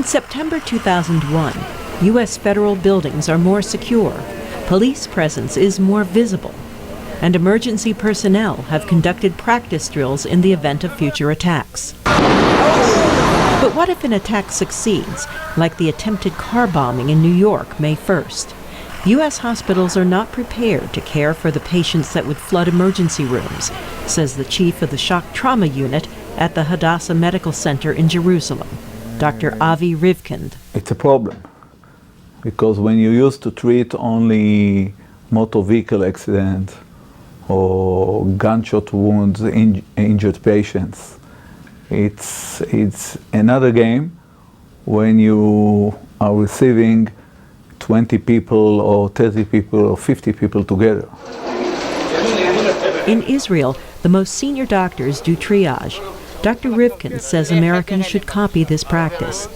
September 2001, U.S. federal buildings are more secure, police presence is more visible, and emergency personnel have conducted practice drills in the event of future attacks. But what if an attack succeeds, like the attempted car bombing in New York May 1st? U.S. hospitals are not prepared to care for the patients that would flood emergency rooms, says the chief of the shock trauma unit at the Hadassah Medical Center in Jerusalem, Dr. Avi Rivkind. It's a problem, because when you used to treat only motor vehicle accidents or gunshot wounds, injured patients, it's another game when you are receiving 20 people or 30 people or 50 people together. In Israel, the most senior doctors do triage. Dr. Rivkin says Americans should copy this practice.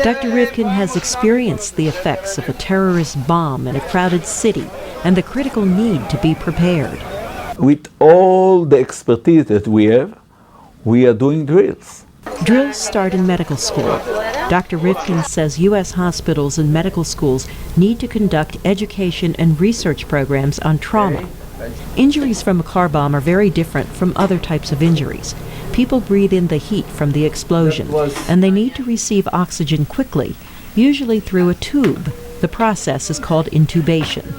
Dr. Rivkin has experienced the effects of a terrorist bomb in a crowded city and the critical need to be prepared. With all the expertise that we have, we are doing drills. Drills start in medical school. Dr. Rivkin says U.S. hospitals and medical schools need to conduct education and research programs on trauma. Injuries from a car bomb are very different from other types of injuries. People breathe in the heat from the explosion, and they need to receive oxygen quickly, usually through a tube. The process is called intubation.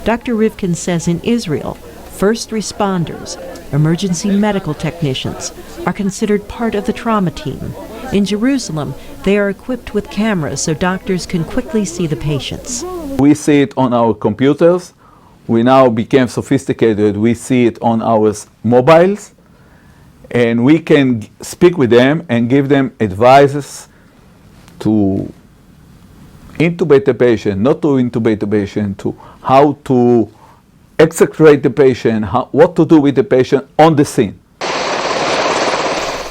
Dr. Rivkin says in Israel, first responders, emergency medical technicians, are considered part of the trauma team. In Jerusalem, they are equipped with cameras so doctors can quickly see the patients. We see it on our computers. We now became sophisticated. We see it on our mobiles. And we can speak with them and give them advices to intubate the patient, not to intubate the patient, to how to execrate the patient, what to do with the patient on the scene.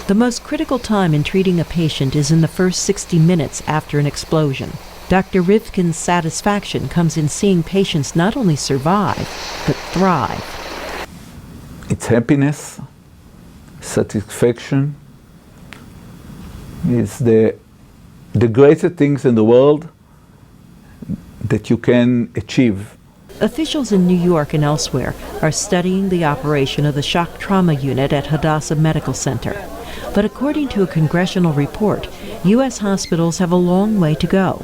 The most critical time in treating a patient is in the first 60 minutes after an explosion. Dr. Rivkin's satisfaction comes in seeing patients not only survive, but thrive. It's happiness, satisfaction. It's the greatest things in the world that you can achieve. Officials in New York and elsewhere are studying the operation of the shock trauma unit at Hadassah Medical Center. But according to a congressional report, U.S. hospitals have a long way to go.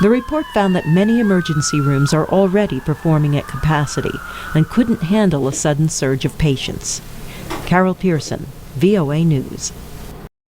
The report found that many emergency rooms are already performing at capacity and couldn't handle a sudden surge of patients. Carol Pearson, VOA News.